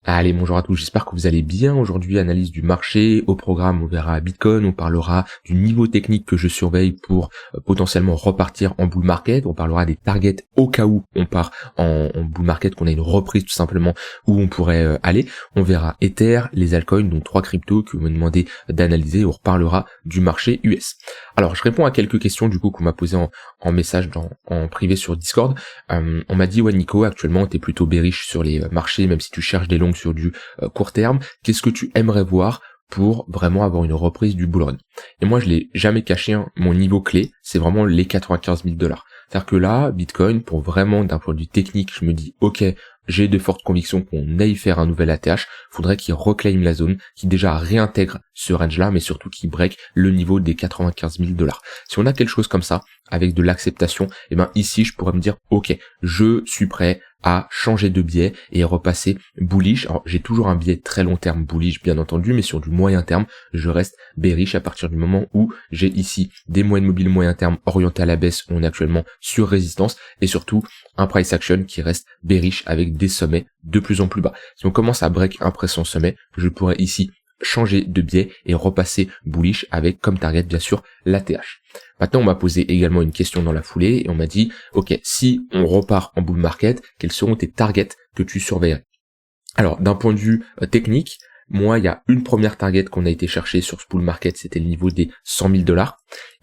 Allez, bonjour à tous, j'espère que vous allez bien. Aujourd'hui, analyse du marché. Au programme, on verra Bitcoin, on parlera du niveau technique que je surveille pour potentiellement repartir en bull market. On parlera des targets au cas où on part en bull market, qu'on a une reprise tout simplement où on pourrait aller. On verra Ether, les altcoins, donc 3 cryptos que vous me demandez d'analyser. On reparlera du marché US. Alors, je réponds à quelques questions du coup qu'on m'a posé en message en privé sur Discord. On m'a dit, ouais Nico, actuellement t'es plutôt bearish sur les marchés, même si tu cherches des longues sur du court terme. Qu'est-ce que tu aimerais voir pour vraiment avoir une reprise du bull run? Et moi, je l'ai jamais caché, hein, mon niveau clé, c'est vraiment les 95 000 $. C'est-à-dire que là, Bitcoin, pour vraiment d'un point de vue technique, je me dis, ok, j'ai de fortes convictions qu'on aille faire un nouvel ATH, faudrait qu'il reclaim la zone, qu'il déjà réintègre ce range-là, mais surtout qu'il break le niveau des 95 000 $. Si on a quelque chose comme ça, avec de l'acceptation, et ben ici, je pourrais me dire, ok, je suis prêt à changer de biais et repasser bullish. Alors, j'ai toujours un biais très long terme bullish, bien entendu, mais sur du moyen terme, je reste bearish à partir du moment où j'ai ici des moyennes mobiles moyen terme orientés à la baisse, où on est actuellement sur résistance, et surtout un price action qui reste bearish avec des sommets de plus en plus bas. Si on commence à break un précédent sommet, je pourrais ici changer de biais et repasser bullish avec comme target bien sûr l'ATH. Maintenant, on m'a posé également une question dans la foulée et on m'a dit, ok, si on repart en bull market, quels seront tes targets que tu surveillerais? Alors, d'un point de vue technique, moi, il y a une première target qu'on a été chercher sur ce bull market, c'était le niveau des 100 000 $.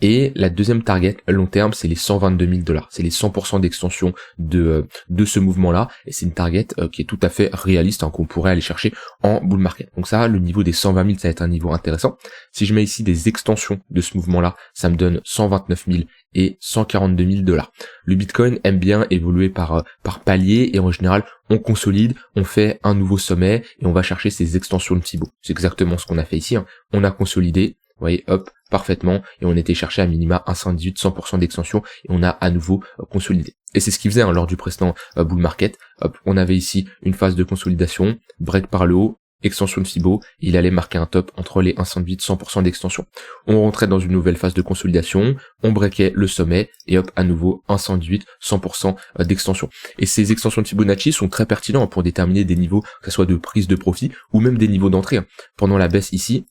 Et la deuxième target long terme, c'est les 122 000 $. C'est les 100% d'extension de ce mouvement-là. Et c'est une target qui est tout à fait réaliste, hein, qu'on pourrait aller chercher en bull market. Donc ça, le niveau des 120 000, ça va être un niveau intéressant. Si je mets ici des extensions de ce mouvement-là, ça me donne 129 000 et 142 000 $. Le Bitcoin aime bien évoluer par palier et en général, on consolide, on fait un nouveau sommet et on va chercher ces extensions de Thibaut. C'est exactement ce qu'on a fait ici, hein. On a consolidé, vous voyez, hop, parfaitement, et on était cherché à minima 1,118, 100% d'extension, et on a à nouveau consolidé. Et c'est ce qu'il faisait, hein, lors du précédent bull market. Hop, on avait ici une phase de consolidation, break par le haut, extension de Thibaut, il allait marquer un top entre les 1,118, 100% d'extension. On rentrait dans une nouvelle phase de consolidation, on breakait le sommet, et hop, à nouveau 1,118, 100% d'extension. Et ces extensions de Fibonacci sont très pertinents pour déterminer des niveaux, que ce soit de prise de profit, ou même des niveaux d'entrée. Pendant la baisse ici,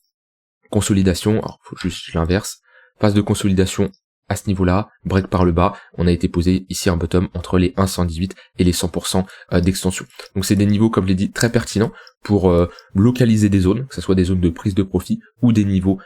consolidation, alors faut juste l'inverse, phase de consolidation à ce niveau-là, break par le bas, on a été posé ici un bottom entre les 1,118 et les 100% d'extension. Donc c'est des niveaux, comme je l'ai dit, très pertinents pour localiser des zones, que ce soit des zones de prise de profit ou des niveaux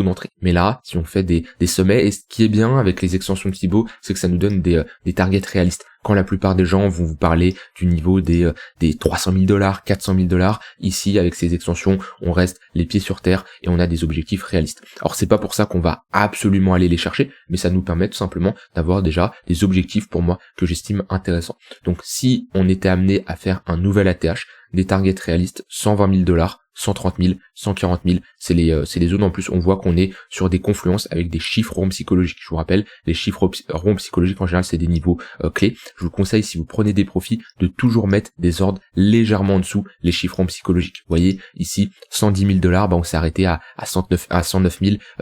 d'entrée. Mais là, si on fait des sommets, et ce qui est bien avec les extensions de Thibaut, c'est que ça nous donne des targets réalistes. Quand la plupart des gens vont vous parler du niveau des 300 000 $, 400 000 $, ici, avec ces extensions, on reste les pieds sur terre et on a des objectifs réalistes. Alors, c'est pas pour ça qu'on va absolument aller les chercher, mais ça nous permet tout simplement d'avoir déjà des objectifs pour moi que j'estime intéressants. Donc, si on était amené à faire un nouvel ATH, des targets réalistes, 120 000 $, 130 000, 140 000, c'est les zones en plus, on voit qu'on est sur des confluences avec des chiffres ronds psychologiques. Je vous rappelle, les chiffres ronds psychologiques en général c'est des niveaux clés. Je vous conseille, si vous prenez des profits, de toujours mettre des ordres légèrement en dessous les chiffres ronds psychologiques. Vous voyez, ici, 110 000 $, on s'est arrêté à 109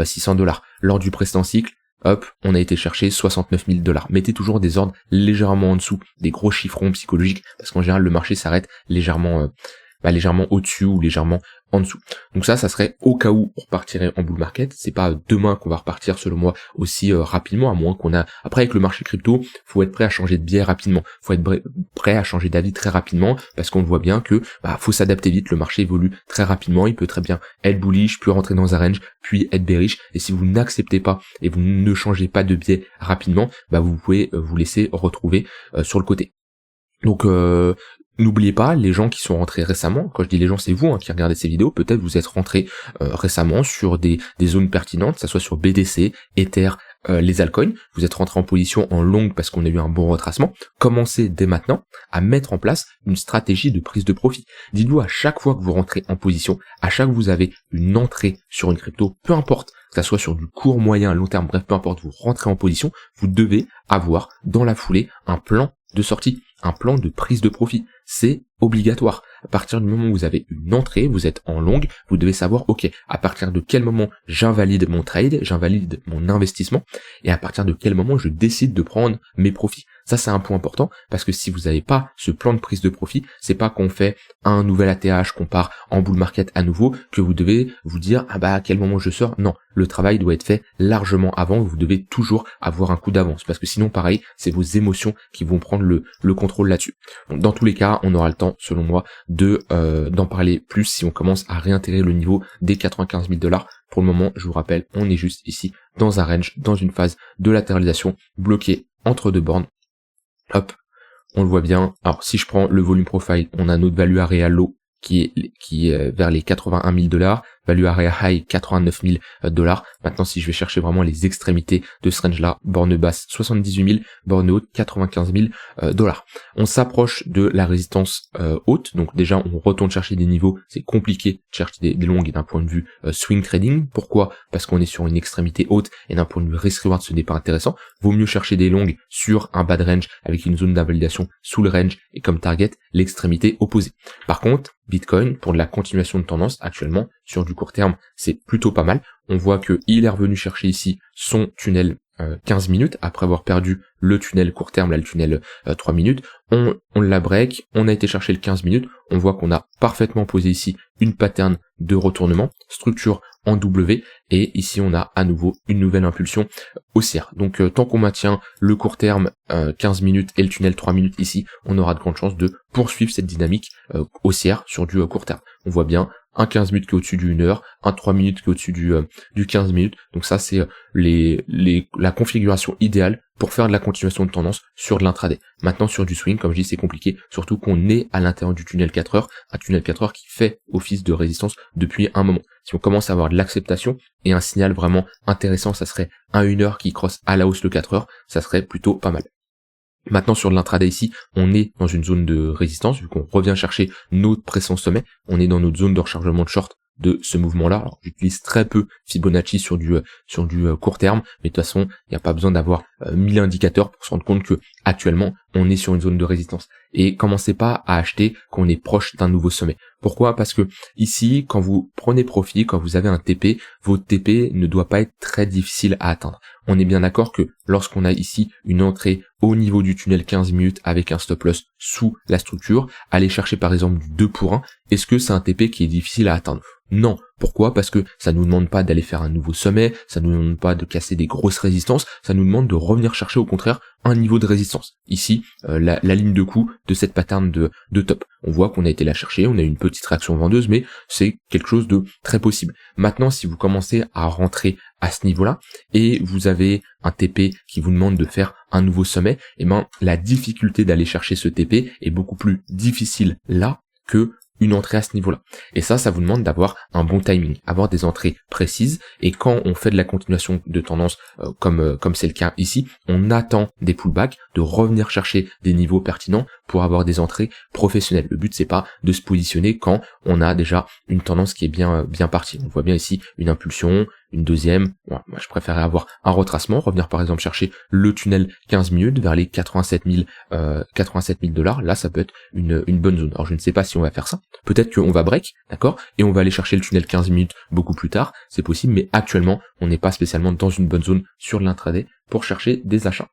600 $. Lors du précédent cycle, hop, on a été chercher 69 000 $. Mettez toujours des ordres légèrement en dessous des gros chiffres ronds psychologiques, parce qu'en général, le marché s'arrête légèrement au-dessus ou légèrement en dessous. Donc ça serait au cas où on repartirait en bull market. C'est pas demain qu'on va repartir, selon moi, aussi rapidement, à moins qu'on a... Après, avec le marché crypto, faut être prêt à changer de biais rapidement. Faut être prêt à changer d'avis très rapidement, parce qu'on voit bien que faut s'adapter vite. Le marché évolue très rapidement. Il peut très bien être bullish, puis rentrer dans un range, puis être bearish. Et si vous n'acceptez pas et vous ne changez pas de biais rapidement, vous pouvez vous laisser retrouver sur le côté. Donc n'oubliez pas, les gens qui sont rentrés récemment, quand je dis les gens, c'est vous qui regardez ces vidéos, peut-être vous êtes rentrés récemment sur des zones pertinentes, que ça soit sur BTC, Ether, les altcoins, vous êtes rentrés en position en longue parce qu'on a eu un bon retracement. Commencez dès maintenant à mettre en place une stratégie de prise de profit. Dites-vous, à chaque fois que vous rentrez en position, à chaque fois que vous avez une entrée sur une crypto, peu importe, que ça soit sur du court, moyen, long terme, bref, peu importe, vous rentrez en position, vous devez avoir dans la foulée un plan de sortie, un plan de prise de profit. c'est obligatoire. À partir du moment où vous avez une entrée, vous êtes en longue, vous devez savoir, ok, à partir de quel moment j'invalide mon trade, j'invalide mon investissement, et à partir de quel moment je décide de prendre mes profits. Ça, c'est un point important, parce que si vous n'avez pas ce plan de prise de profit, c'est pas qu'on fait un nouvel ATH, qu'on part en bull market à nouveau, que vous devez vous dire, ah bah, à quel moment je sors. Non, le travail doit être fait largement avant, vous devez toujours avoir un coup d'avance, parce que sinon, pareil, c'est vos émotions qui vont prendre le contrôle là-dessus. Donc, dans tous les cas, on aura le temps, selon moi, d'en parler plus si on commence à réintégrer le niveau des 95 000 $. Pour le moment, je vous rappelle, on est juste ici dans un range, dans une phase de latéralisation, bloqué entre deux bornes. Hop, on le voit bien. Alors si je prends le volume profile, on a notre value area low qui est vers les 81 000 $, value area high 89 000 $. Maintenant, si je vais chercher vraiment les extrémités de ce range-là, borne basse 78 000, borne haute 95 000 $. On s'approche de la résistance haute, donc déjà on retourne chercher des niveaux, c'est compliqué de chercher des longues d'un point de vue swing trading. Pourquoi ? Parce qu'on est sur une extrémité haute et d'un point de vue risk reward ce n'est pas intéressant. Vaut mieux chercher des longues sur un bas de range avec une zone d'invalidation sous le range et comme target l'extrémité opposée. Par contre, Bitcoin, pour de la continuation de tendance, actuellement, sur du court terme, c'est plutôt pas mal. On voit que il est revenu chercher ici son tunnel 15 minutes, après avoir perdu le tunnel court terme, là le tunnel 3 minutes. On l'a break, on a été chercher le 15 minutes, on voit qu'on a parfaitement posé ici une pattern de retournement, structure en W, et ici on a à nouveau une nouvelle impulsion haussière. Donc tant qu'on maintient le court terme 15 minutes et le tunnel 3 minutes ici, on aura de grandes chances de poursuivre cette dynamique haussière sur du court terme. On voit bien un 15 minutes qui est au-dessus du 1 heure, un 3 minutes qui est au-dessus du 15 minutes. Donc ça c'est la configuration idéale pour faire de la continuation de tendance sur de l'intraday. Maintenant sur du swing, comme je dis, c'est compliqué, surtout qu'on est à l'intérieur du tunnel 4 heures, un tunnel 4 heures qui fait office de résistance depuis un moment. Si on commence à avoir de l'acceptation et un signal vraiment intéressant, ça serait un 1 heure qui crosse à la hausse le 4 heures, ça serait plutôt pas mal. Maintenant sur de l'intraday ici, on est dans une zone de résistance, vu qu'on revient chercher notre précédent sommet, on est dans notre zone de rechargement de short de ce mouvement-là. Alors j'utilise très peu Fibonacci sur du court terme, mais de toute façon, il n'y a pas besoin d'avoir 1000 indicateurs pour se rendre compte que actuellement, on est sur une zone de résistance. Et commencez pas à acheter quand on est proche d'un nouveau sommet. Pourquoi ? Parce que ici, quand vous prenez profit, quand vous avez un TP, votre TP ne doit pas être très difficile à atteindre. On est bien d'accord que lorsqu'on a ici une entrée au niveau du tunnel 15 minutes avec un stop loss sous la structure, aller chercher par exemple du 2 pour 1, est-ce que c'est un TP qui est difficile à atteindre ? Non. Pourquoi ? Parce que ça nous demande pas d'aller faire un nouveau sommet, ça nous demande pas de casser des grosses résistances, ça nous demande de revenir chercher au contraire un niveau de résistance. Ici, la ligne de coup de cette pattern de top. On voit qu'on a été la chercher, on a eu une petite réaction vendeuse, mais c'est quelque chose de très possible. Maintenant, si vous commencez à rentrer à ce niveau-là, et vous avez un TP qui vous demande de faire un nouveau sommet, et ben la difficulté d'aller chercher ce TP est beaucoup plus difficile là que une entrée à ce niveau-là. Et ça vous demande d'avoir un bon timing, avoir des entrées précises, et quand on fait de la continuation de tendance comme c'est le cas ici, on attend des pullbacks, de revenir chercher des niveaux pertinents pour avoir des entrées professionnelles. Le but c'est pas de se positionner quand on a déjà une tendance qui est bien partie. On voit bien ici une impulsion, une deuxième. Voilà, moi je préférais avoir un retracement, revenir par exemple chercher le tunnel 15 minutes vers les 87 000 $. Là ça peut être une bonne zone. Alors je ne sais pas si on va faire ça. Peut-être qu'on va break, d'accord, et on va aller chercher le tunnel 15 minutes beaucoup plus tard, c'est possible, mais actuellement on n'est pas spécialement dans une bonne zone sur l'intraday pour chercher des achats.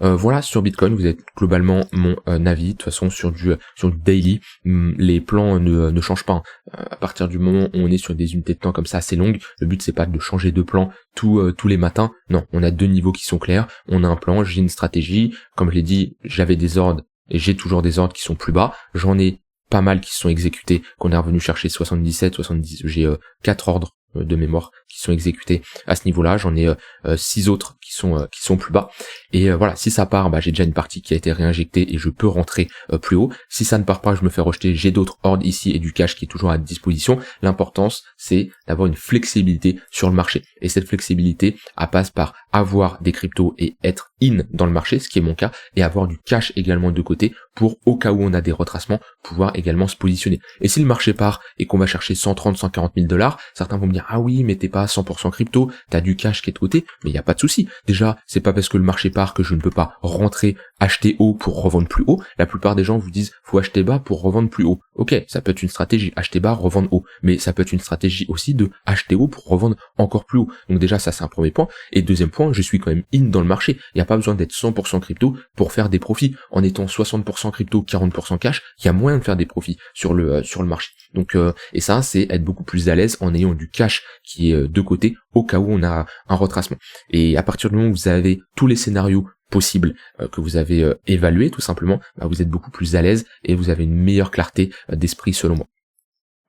Voilà, sur Bitcoin, vous êtes globalement mon avis. De toute façon, sur du daily, les plans ne changent pas. À partir du moment où on est sur des unités de temps comme ça assez longues, le but c'est pas de changer de plan tous les matins. Non, on a deux niveaux qui sont clairs. On a un plan, j'ai une stratégie. Comme je l'ai dit, j'avais des ordres et j'ai toujours des ordres qui sont plus bas. J'en ai pas mal qui se sont exécutés, qu'on est revenu chercher 77, 70. J'ai 4 ordres de mémoire qui sont exécutés à ce niveau-là, j'en ai 6 autres qui sont plus bas, et voilà, si ça part, j'ai déjà une partie qui a été réinjectée et je peux rentrer plus haut. Si ça ne part pas, je me fais rejeter, j'ai d'autres ordres ici et du cash qui est toujours à disposition. L'importance c'est d'avoir une flexibilité sur le marché, et cette flexibilité passe par avoir des cryptos et être in dans le marché, ce qui est mon cas, et avoir du cash également de côté pour, au cas où on a des retracements, pouvoir également se positionner. Et si le marché part et qu'on va chercher 130, 140 000 $, certains vont me dire ah oui, mais t'es pas à 100% crypto, t'as du cash qui est de côté, mais il y a pas de souci. Déjà, c'est pas parce que le marché part que je ne peux pas rentrer, acheter haut pour revendre plus haut. La plupart des gens vous disent, faut acheter bas pour revendre plus haut. Ok, ça peut être une stratégie, acheter bas, revendre haut, mais ça peut être une stratégie aussi de acheter haut pour revendre encore plus haut. Donc déjà, ça c'est un premier point. Et deuxième point, je suis quand même in dans le marché. Il n'y a pas besoin d'être 100% crypto pour faire des profits. En étant 60% crypto, 40% cash, il y a moyen de faire des profits sur le marché. Donc et ça, c'est être beaucoup plus à l'aise en ayant du cash qui est de côté au cas où on a un retracement. Et à partir du moment où vous avez tous les scénarios possibles que vous avez évalués tout simplement, vous êtes beaucoup plus à l'aise et vous avez une meilleure clarté d'esprit selon moi.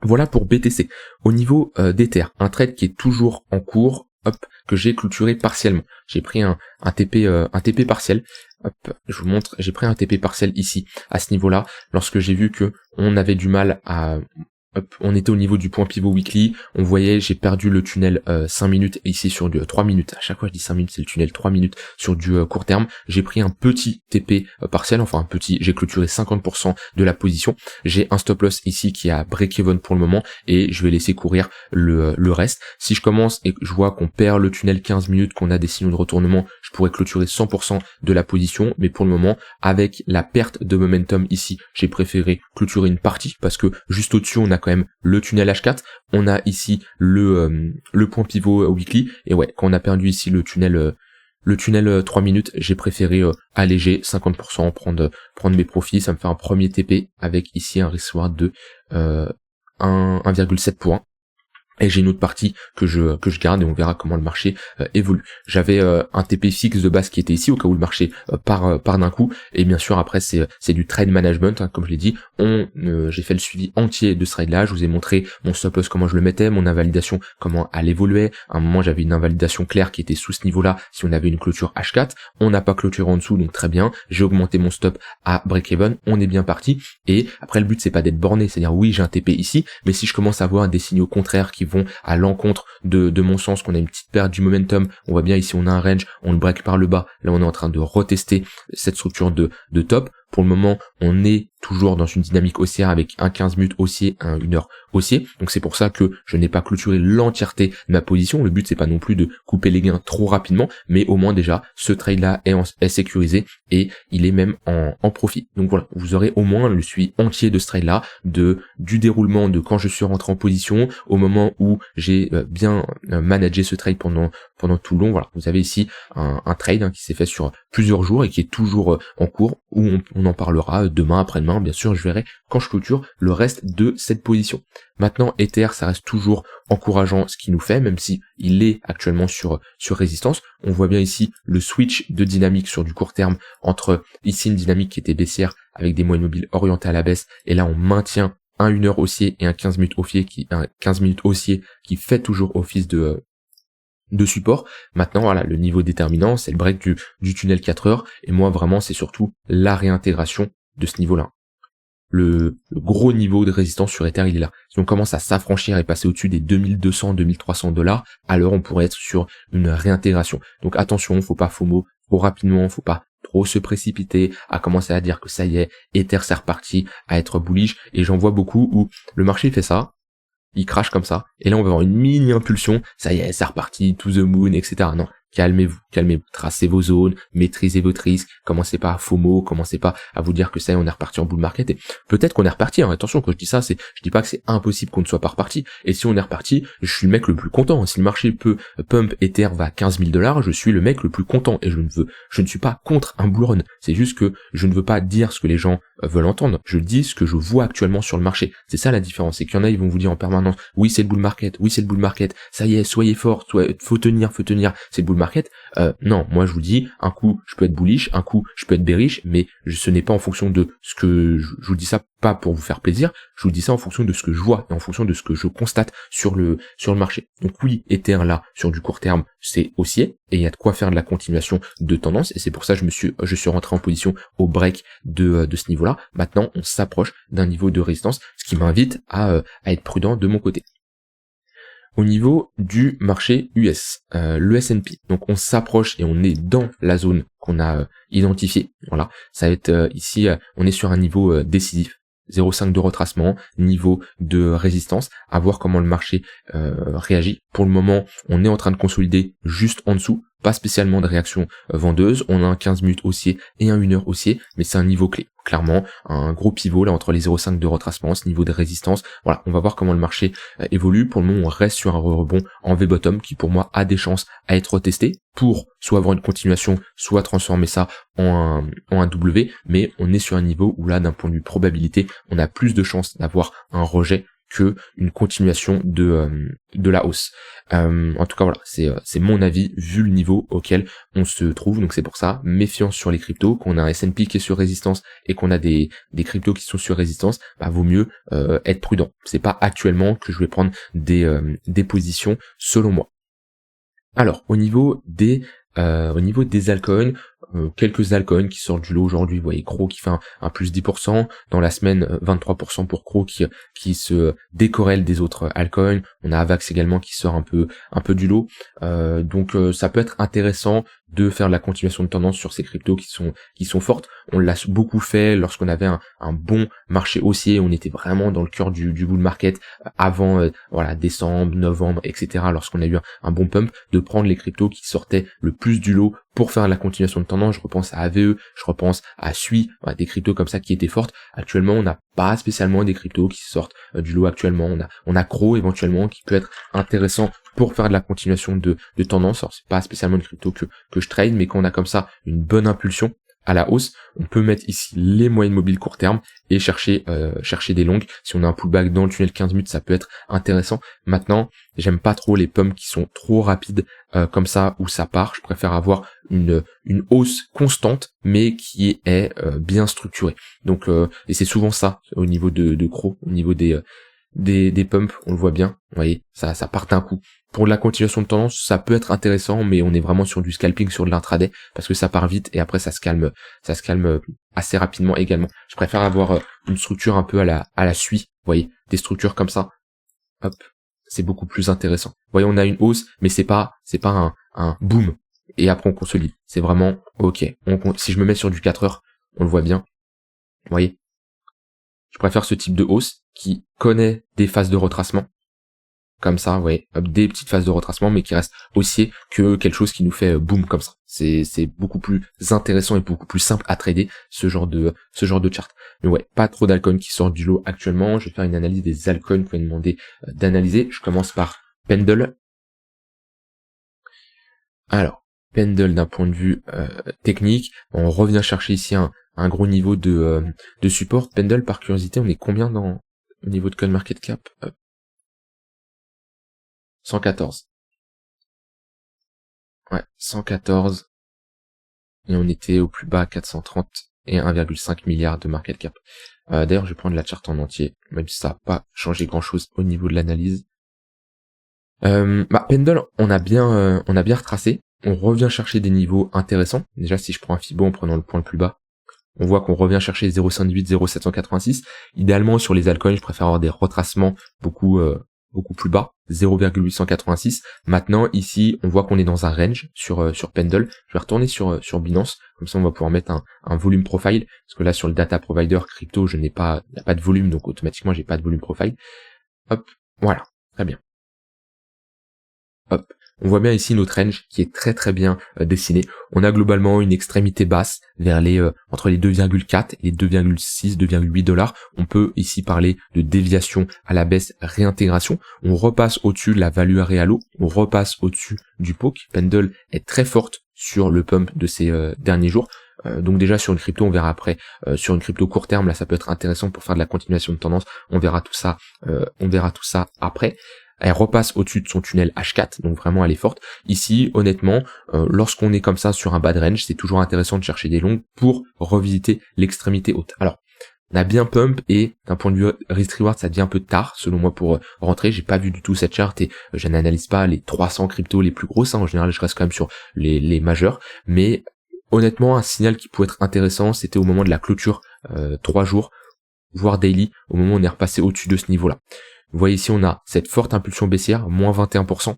Voilà pour BTC. Au niveau d'Ether, un trade qui est toujours en cours, que j'ai clôturé partiellement. J'ai pris un TP partiel. Je vous montre, j'ai pris un TP partiel ici, à ce niveau-là, lorsque j'ai vu que on avait du mal à... on était au niveau du point pivot weekly, on voyait, j'ai perdu le tunnel 5 minutes, ici sur du 3 minutes, à chaque fois je dis 5 minutes, c'est le tunnel 3 minutes sur du court terme, j'ai pris un petit TP partiel, enfin un petit, j'ai clôturé 50% de la position, j'ai un stop loss ici qui est à break-even pour le moment, et je vais laisser courir le reste. Si je commence et que je vois qu'on perd le tunnel 15 minutes, qu'on a des signaux de retournement, je pourrais clôturer 100% de la position, mais pour le moment, avec la perte de momentum ici, j'ai préféré clôturer une partie, parce que juste au-dessus, on a quand même le tunnel H4, on a ici le point pivot weekly, et ouais, quand on a perdu ici le tunnel 3 minutes, j'ai préféré alléger 50%, prendre mes profits. Ça me fait un premier TP avec ici un risk reward de 1,7 points. Et j'ai une autre partie que je garde et on verra comment le marché évolue. J'avais un TP fixe de base qui était ici au cas où le marché part d'un coup, et bien sûr après c'est du trade management, comme je l'ai dit. J'ai fait le suivi entier de ce trade là, je vous ai montré mon stop loss comment je le mettais, mon invalidation comment elle évoluait. À un moment j'avais une invalidation claire qui était sous ce niveau là si on avait une clôture H4, on n'a pas clôturé en dessous, donc très bien, j'ai augmenté mon stop à break-even, on est bien parti. Et après le but c'est pas d'être borné, c'est-à-dire oui j'ai un TP ici, mais si je commence à voir des signaux contraires qui vont à l'encontre de mon sens, qu'on a une petite perte du momentum, on voit bien ici on a un range, on le break par le bas, là on est en train de retester cette structure de top. Pour le moment, on est toujours dans une dynamique haussière avec un 15 minutes haussier, un 1 heure haussier. Donc c'est pour ça que je n'ai pas clôturé l'entièreté de ma position. Le but c'est pas non plus de couper les gains trop rapidement, mais au moins déjà ce trade là est sécurisé et il est même en profit. Donc voilà, vous aurez au moins le suivi entier de ce trade là, du déroulement de quand je suis rentré en position au moment où j'ai bien managé ce trade pendant tout le long. Voilà, vous avez ici un trade qui s'est fait sur plusieurs jours et qui est toujours en cours, où on en parlera demain, après-demain, bien sûr, je verrai quand je clôture le reste de cette position. Maintenant, Ether, ça reste toujours encourageant ce qu'il nous fait, même si il est actuellement sur résistance. On voit bien ici le switch de dynamique sur du court terme entre ici une dynamique qui était baissière avec des moyennes mobiles orientées à la baisse, et là on maintient un 1 heure haussier et un 15 minutes haussier qui fait toujours office de support. Maintenant voilà, le niveau déterminant c'est le break du tunnel 4 heures, et moi vraiment c'est surtout la réintégration de ce niveau là. Le gros niveau de résistance sur Ether il est là. Si on commence à s'affranchir et passer au-dessus des 2200-2300 $, alors on pourrait être sur une réintégration. Donc attention, faut pas FOMO trop rapidement, faut pas trop se précipiter à commencer à dire que ça y est, Ether c'est reparti à être bullish, et j'en vois beaucoup où le marché fait ça, il crache comme ça, et là on va avoir une mini impulsion, ça y est, c'est reparti, to the moon, etc. Non, calmez-vous, tracez vos zones, maîtrisez votre risque, commencez pas à FOMO, commencez pas à vous dire que ça y est, on est reparti en bull market, et peut-être qu'on est reparti, hein. Attention, quand je dis ça, je dis pas que c'est impossible qu'on ne soit pas reparti, et si on est reparti, je suis le mec le plus content. Si le marché peut pump Ether va à 15 000 $, je suis le mec le plus content, et je ne suis pas contre un bull run, c'est juste que je ne veux pas dire ce que les gens veulent entendre, je dis ce que je vois actuellement sur le marché. C'est ça la différence, c'est qu'il y en a, ils vont vous dire en permanence, oui c'est le bull market, ça y est, soyez forts, faut tenir, c'est le bull market. Non, moi je vous dis, un coup je peux être bullish, un coup je peux être bearish, mais ce n'est pas en fonction de ce que je vous dis ça pas pour vous faire plaisir, je vous dis ça en fonction de ce que je vois et en fonction de ce que je constate sur le marché. Donc oui, Ether là sur du court terme c'est haussier et il y a de quoi faire de la continuation de tendance, et c'est pour ça que je suis rentré en position au break de ce niveau là. Maintenant on s'approche d'un niveau de résistance, ce qui m'invite à être prudent de mon côté. Au niveau du marché US, le S&P, donc on s'approche et on est dans la zone qu'on a identifiée. Voilà, ça va être ici, on est sur un niveau décisif. 0,5 de retracement, niveau de résistance, à voir comment le marché réagit. Pour le moment, on est en train de consolider juste en dessous, pas spécialement de réaction vendeuse, on a un 15 minutes haussier et un 1 heure haussier, mais c'est un niveau clé. Clairement, un gros pivot là entre les 0,5 de retracement, ce niveau de résistance. Voilà, on va voir comment le marché évolue. Pour le moment, on reste sur un rebond en V-bottom qui pour moi a des chances à être testé pour soit avoir une continuation, soit transformer ça en un W, mais on est sur un niveau où là, d'un point de vue probabilité, on a plus de chances d'avoir un rejet que une continuation de la hausse. En tout cas voilà, c'est mon avis vu le niveau auquel on se trouve, donc c'est pour ça, méfiance sur les cryptos, qu'on a un S&P qui est sur résistance et qu'on a des cryptos qui sont sur résistance, bah vaut mieux être prudent. C'est pas actuellement que je vais prendre des positions selon moi. Alors au niveau des altcoins, quelques altcoins qui sortent du lot aujourd'hui. Vous voyez Crow qui fait un plus 10%, dans la semaine 23% pour Crow qui se décorrèle des autres altcoins. On a Avax également qui sort un peu du lot. Donc ça peut être intéressant de faire de la continuation de tendance sur ces cryptos qui sont fortes. On l'a beaucoup fait lorsqu'on avait un bon marché haussier, on était vraiment dans le cœur du bull market avant décembre, novembre, etc. Lorsqu'on a eu un bon pump, de prendre les cryptos qui sortaient le plus du lot pour faire la continuation de tendance. Je repense à AVE, je repense à SUI, des cryptos comme ça qui étaient fortes. Actuellement, on n'a pas spécialement des cryptos qui sortent du lot actuellement. On a Crow éventuellement qui peut être intéressant pour faire de la continuation de tendance. Alors c'est pas spécialement une crypto que je trade, mais quand on a comme ça une bonne impulsion à la hausse, on peut mettre ici les moyennes mobiles court terme et chercher des longues. Si on a un pullback dans le tunnel 15 minutes, ça peut être intéressant. Maintenant, j'aime pas trop les pumps qui sont trop rapides comme ça où ça part. Je préfère avoir une hausse constante mais qui est bien structurée. Donc et c'est souvent ça au niveau de Crow, au niveau des pumps, on le voit bien, vous voyez, ça part d'un coup. Pour la continuation de tendance, ça peut être intéressant, mais on est vraiment sur du scalping sur de l'intraday, parce que ça part vite et après ça se calme assez rapidement également. Je préfère avoir une structure un peu à la SUI, vous voyez, des structures comme ça. Hop, c'est beaucoup plus intéressant. Vous voyez, on a une hausse, mais c'est pas un boom et après on consolide. C'est vraiment ok. Si je me mets sur du 4 heures, on le voit bien. Vous voyez, je préfère ce type de hausse qui connaît des phases de retracement. Comme ça, vous voyez, des petites phases de retracement, mais qui restent haussier que quelque chose qui nous fait boom comme ça. C'est beaucoup plus intéressant et beaucoup plus simple à trader ce genre de chart. Mais ouais, pas trop d'altcoins qui sortent du lot actuellement. Je vais faire une analyse des altcoins que vous m'avez demandé d'analyser. Je commence par Pendle. Alors, Pendle d'un point de vue technique, on revient chercher ici un gros niveau de support. Pendle, par curiosité, on est combien au niveau de CoinMarketCap? 114. Ouais, 114. Et on était au plus bas à 430 et 1,5 milliard de market cap. D'ailleurs, je vais prendre la charte en entier, même si ça n'a pas changé grand chose au niveau de l'analyse. Pendle, on a bien retracé. On revient chercher des niveaux intéressants. Déjà, si je prends un Fibo en prenant le point le plus bas, on voit qu'on revient chercher 0,58, 0,786. Idéalement, sur les altcoins, je préfère avoir des retracements beaucoup plus bas, 0,886. Maintenant, ici, on voit qu'on est dans un range sur Pendle. Je vais retourner sur Binance, comme ça on va pouvoir mettre un volume profile, parce que là sur le data provider crypto, il n'y a pas de volume, donc automatiquement j'ai pas de volume profile. Hop, voilà, très bien. Hop. On voit bien ici notre range qui est très très bien dessiné. On a globalement une extrémité basse vers entre les 2,4 et les 2,6, 2,8 $. On peut ici parler de déviation à la baisse, réintégration. On repasse au-dessus de la value Arealo, on repasse au-dessus du poke. Pendle est très forte sur le pump de ces derniers jours. Donc déjà sur une crypto, on verra après. Sur une crypto court terme, là ça peut être intéressant pour faire de la continuation de tendance. On verra tout ça après. Elle repasse au-dessus de son tunnel H4, donc vraiment elle est forte. Ici, honnêtement, lorsqu'on est comme ça sur un bad range, c'est toujours intéressant de chercher des longues pour revisiter l'extrémité haute. Alors, on a bien pump et d'un point de vue risk-reward, ça devient un peu tard, selon moi, pour rentrer. J'ai pas vu du tout cette charte et je n'analyse pas les 300 cryptos les plus grosses. En général, je reste quand même sur les majeurs. Mais honnêtement, un signal qui pouvait être intéressant, c'était au moment de la clôture 3 jours, voire daily, au moment où on est repassé au-dessus de ce niveau-là. Vous voyez ici, on a cette forte impulsion baissière, moins 21%,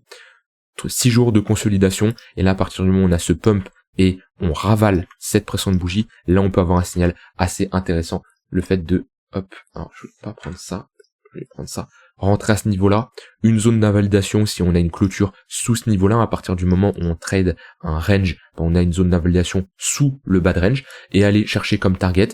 6 jours de consolidation, et là, à partir du moment où on a ce pump et on ravale cette pression de bougie, là, on peut avoir un signal assez intéressant, le fait de hop, alors je vais pas prendre ça, je vais prendre ça, rentrer à ce niveau-là, une zone d'invalidation si on a une clôture sous ce niveau-là, à partir du moment où on trade un range, on a une zone d'invalidation sous le bas de range, et aller chercher comme target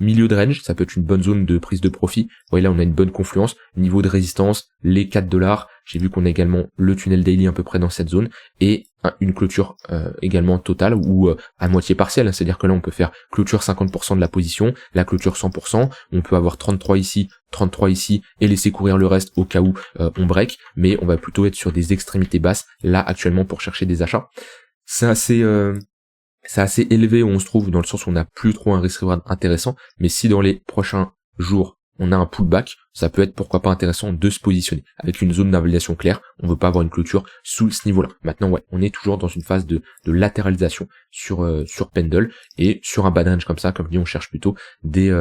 milieu de range, ça peut être une bonne zone de prise de profit. Vous voyez là on a une bonne confluence, niveau de résistance, les 4$, j'ai vu qu'on a également le tunnel daily à peu près dans cette zone, et une clôture également totale ou à moitié partielle, c'est-à-dire que là on peut faire clôture 50% de la position, la clôture 100%, on peut avoir 33 ici, 33 ici, et laisser courir le reste au cas où on break, mais on va plutôt être sur des extrémités basses, là actuellement pour chercher des achats. C'est assez élevé où on se trouve dans le sens où on n'a plus trop un risk-reward intéressant, mais si dans les prochains jours on a un pullback, ça peut être pourquoi pas intéressant de se positionner avec une zone d'invalidation claire. On veut pas avoir une clôture sous ce niveau-là. Maintenant, ouais, on est toujours dans une phase de latéralisation sur Pendle, et sur un bad range comme ça, comme je dis, on cherche plutôt des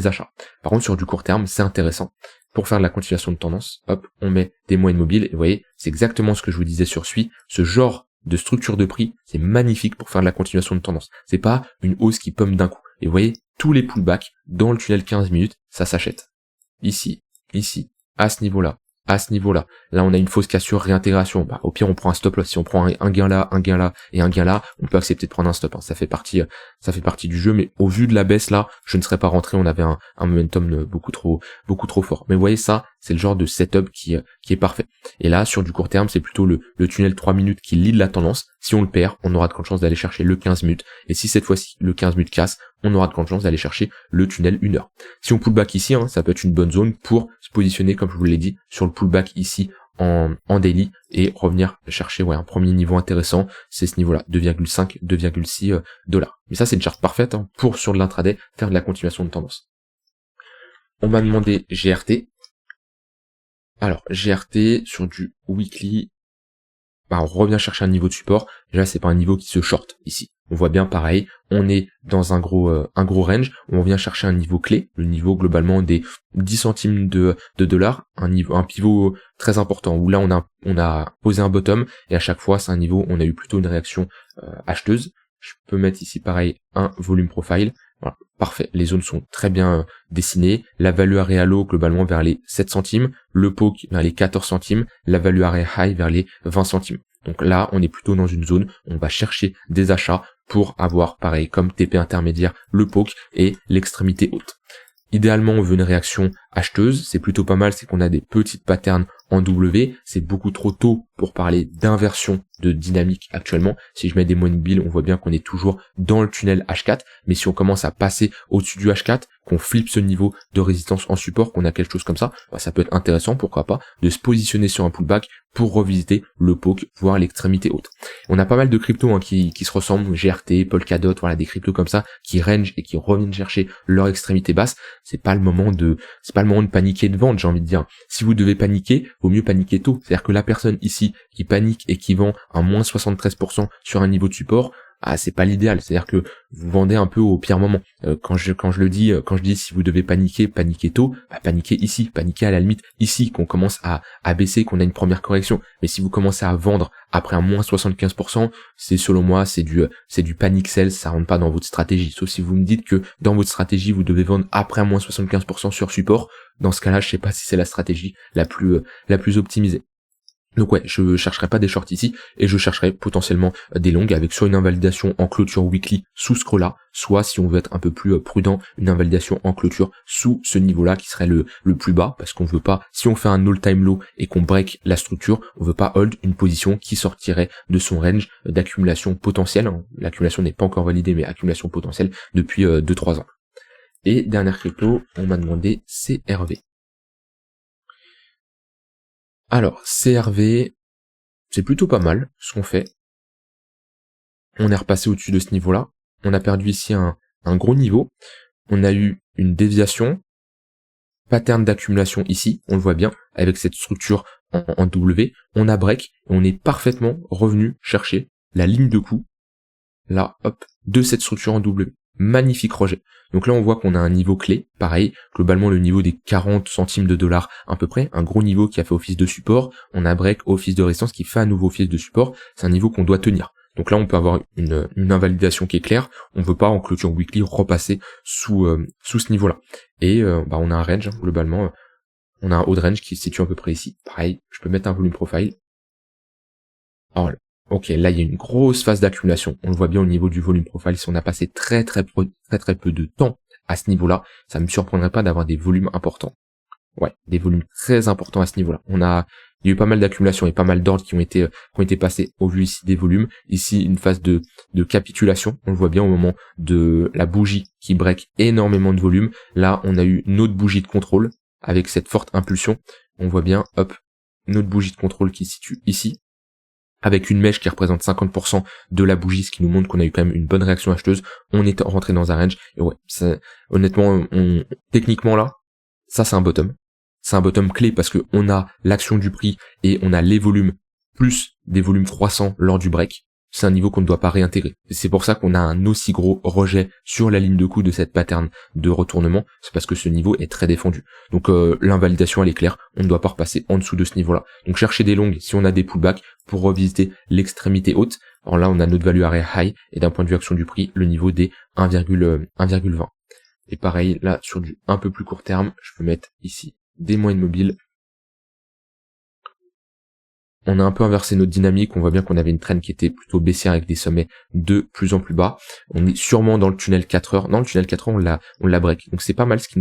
achats. Par contre, sur du court terme, c'est intéressant. Pour faire de la continuation de tendance, hop, on met des moyennes mobiles, et vous voyez, c'est exactement ce que je vous disais sur SUI, ce genre de structure de prix, c'est magnifique pour faire de la continuation de tendance. C'est pas une hausse qui pomme d'un coup. Et vous voyez, tous les pullbacks dans le tunnel 15 minutes, ça s'achète. Ici, à ce niveau-là, à ce niveau-là. Là, on a une fausse cassure, réintégration. Bah, au pire, on prend un stop loss. Si on prend un gain là, un gain là et un gain là, on peut accepter de prendre un stop. Hein. Ça fait partie du jeu. Mais au vu de la baisse là, je ne serais pas rentré. On avait un momentum beaucoup trop fort. Mais vous voyez, ça, c'est le genre de setup qui est parfait. Et là, sur du court terme, c'est plutôt le tunnel 3 minutes qui lead la tendance. Si on le perd, on aura de grandes chances d'aller chercher le 15 minutes. Et si cette fois-ci, le 15 minutes casse, on aura de grandes chances d'aller chercher le tunnel 1 heure. Si on pullback ici, hein, ça peut être une bonne zone pour se positionner, comme je vous l'ai dit, sur le pullback ici en daily et revenir chercher un premier niveau intéressant, c'est ce niveau-là, 2,5, 2,6 $. Mais ça, c'est une charte parfaite hein, pour, sur de l'intraday, faire de la continuation de tendance. On m'a demandé GRT. Alors, GRT sur du weekly, on revient chercher un niveau de support. Déjà, c'est pas un niveau qui se short ici. On voit bien pareil, on est dans un gros range, on vient chercher un niveau clé, le niveau globalement des 10 centimes de dollars, un pivot très important où là on a posé un bottom et à chaque fois c'est un niveau où on a eu plutôt une réaction acheteuse. Je peux mettre ici pareil un volume profile. Voilà, parfait, les zones sont très bien dessinées, la value area low globalement vers les 7 centimes, le poke vers les 14 centimes, la value area high vers les 20 centimes. Donc là, on est plutôt dans une zone où on va chercher des achats pour avoir, pareil, comme TP intermédiaire, le poke et l'extrémité haute. Idéalement, on veut une réaction acheteuse, c'est plutôt pas mal, c'est qu'on a des petites patterns en W, c'est beaucoup trop tôt pour parler d'inversion de dynamique actuellement. Si je mets des moyennes mobiles, on voit bien qu'on est toujours dans le tunnel H4, mais si on commence à passer au-dessus du H4, qu'on flippe ce niveau de résistance en support, qu'on a quelque chose comme ça, ça peut être intéressant, pourquoi pas, de se positionner sur un pullback pour revisiter le poke, voire l'extrémité haute. On a pas mal de cryptos qui se ressemblent, GRT, Polkadot, voilà, des cryptos comme ça, qui range et qui reviennent chercher leur extrémité basse. C'est pas le moment de paniquer de vente, j'ai envie de dire. Si vous devez paniquer, vaut mieux paniquer tôt. C'est-à-dire que la personne ici qui panique et qui vend un moins 73% sur un niveau de support, c'est pas l'idéal. C'est-à-dire que vous vendez un peu au pire moment. Quand je dis si vous devez paniquer tôt, paniquez ici, paniquez à la limite ici, qu'on commence à baisser, qu'on a une première correction. Mais si vous commencez à vendre après un moins 75%, c'est selon moi, c'est du panic sell, ça rentre pas dans votre stratégie. Sauf si vous me dites que dans votre stratégie, vous devez vendre après un moins 75% sur support. Dans ce cas-là, je sais pas si c'est la stratégie la plus optimisée. Donc ouais, je chercherai pas des shorts ici, et je chercherai potentiellement des longues avec soit une invalidation en clôture weekly sous ce creux-là, soit si on veut être un peu plus prudent, une invalidation en clôture sous ce niveau-là qui serait le plus bas, parce qu'on veut pas, si on fait un all-time low et qu'on break la structure, on veut pas hold une position qui sortirait de son range d'accumulation potentielle. L'accumulation n'est pas encore validée, mais accumulation potentielle depuis 2-3 ans. Et dernière crypto, on m'a demandé CRV. Alors, CRV, c'est plutôt pas mal ce qu'on fait. On est repassé au-dessus de ce niveau-là. On a perdu ici un gros niveau. On a eu une déviation, pattern d'accumulation ici, on le voit bien, avec cette structure en W. On a break, et on est parfaitement revenu chercher la ligne de coup, là, hop, de cette structure en W. Magnifique rejet. Donc là on voit qu'on a un niveau clé, pareil, globalement le niveau des 40 centimes de dollars à peu près, un gros niveau qui a fait office de support, on a break office de résistance qui fait à nouveau office de support, c'est un niveau qu'on doit tenir. Donc là, on peut avoir une invalidation qui est claire. On ne veut pas en clôture weekly repasser sous ce niveau-là. Et on a un range, hein, globalement. On a un haut de range qui se situe à peu près ici. Pareil, je peux mettre un volume profile. Alors, ok, là il y a une grosse phase d'accumulation. On le voit bien au niveau du volume profile. Si on a passé très peu de temps à ce niveau-là, ça me surprendrait pas d'avoir des volumes importants. Ouais, des volumes très importants à ce niveau-là. Il y a eu pas mal d'accumulation et pas mal d'ordres qui ont été passés au vu ici des volumes. Ici, une phase de capitulation. On le voit bien au moment de la bougie qui break énormément de volume. Là, on a eu une autre bougie de contrôle avec cette forte impulsion. On voit bien, hop, une autre bougie de contrôle qui se situe ici, avec une mèche qui représente 50% de la bougie, ce qui nous montre qu'on a eu quand même une bonne réaction acheteuse. On est rentré dans un range. Et ouais, honnêtement, techniquement là, ça c'est un bottom. C'est un bottom clé parce que on a l'action du prix et on a les volumes plus des volumes croissants lors du break. C'est un niveau qu'on ne doit pas réintégrer. C'est pour ça qu'on a un aussi gros rejet sur la ligne de coup de cette pattern de retournement. C'est parce que ce niveau est très défendu. Donc l'invalidation elle est claire. On ne doit pas repasser en dessous de ce niveau-là. Donc chercher des longues si on a des pullbacks pour revisiter l'extrémité haute. Alors là on a notre value area high et d'un point de vue action du prix, le niveau des 1,20. Et pareil là sur du un peu plus court terme, je peux mettre ici des moyennes mobiles. On a un peu inversé notre dynamique, on voit bien qu'on avait une trend qui était plutôt baissière avec des sommets de plus en plus bas. On est sûrement dans le tunnel 4 heures. Dans le tunnel 4 heures, on l'a break. Donc c'est pas mal ce que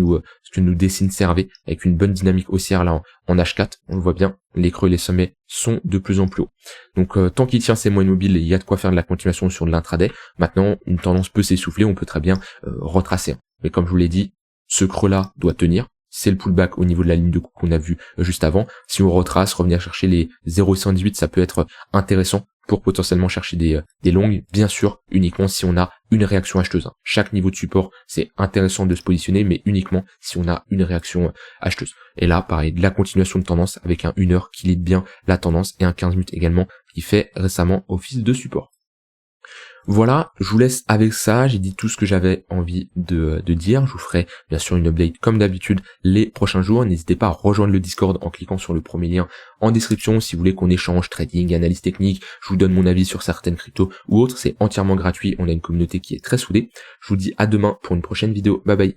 nous dessine Servé, avec une bonne dynamique haussière là en H4. On le voit bien, les creux et les sommets sont de plus en plus hauts. Donc tant qu'il tient ses moyennes mobiles, il y a de quoi faire de la continuation sur de l'intraday. Maintenant, une tendance peut s'essouffler, on peut très bien retracer. Mais comme je vous l'ai dit, ce creux là doit tenir. C'est le pullback au niveau de la ligne de coup qu'on a vu juste avant. Si on retrace, revenir chercher les 0,118, ça peut être intéressant pour potentiellement chercher des longues, bien sûr, uniquement si on a une réaction acheteuse. Chaque niveau de support, c'est intéressant de se positionner, mais uniquement si on a une réaction acheteuse. Et là, pareil, de la continuation de tendance avec un 1 heure qui lit bien la tendance et un 15 minutes également qui fait récemment office de support. Voilà, je vous laisse avec ça, j'ai dit tout ce que j'avais envie de dire, je vous ferai bien sûr une update comme d'habitude les prochains jours, n'hésitez pas à rejoindre le Discord en cliquant sur le premier lien en description si vous voulez qu'on échange trading, analyse technique, je vous donne mon avis sur certaines cryptos ou autres, c'est entièrement gratuit, on a une communauté qui est très soudée, je vous dis à demain pour une prochaine vidéo, bye bye.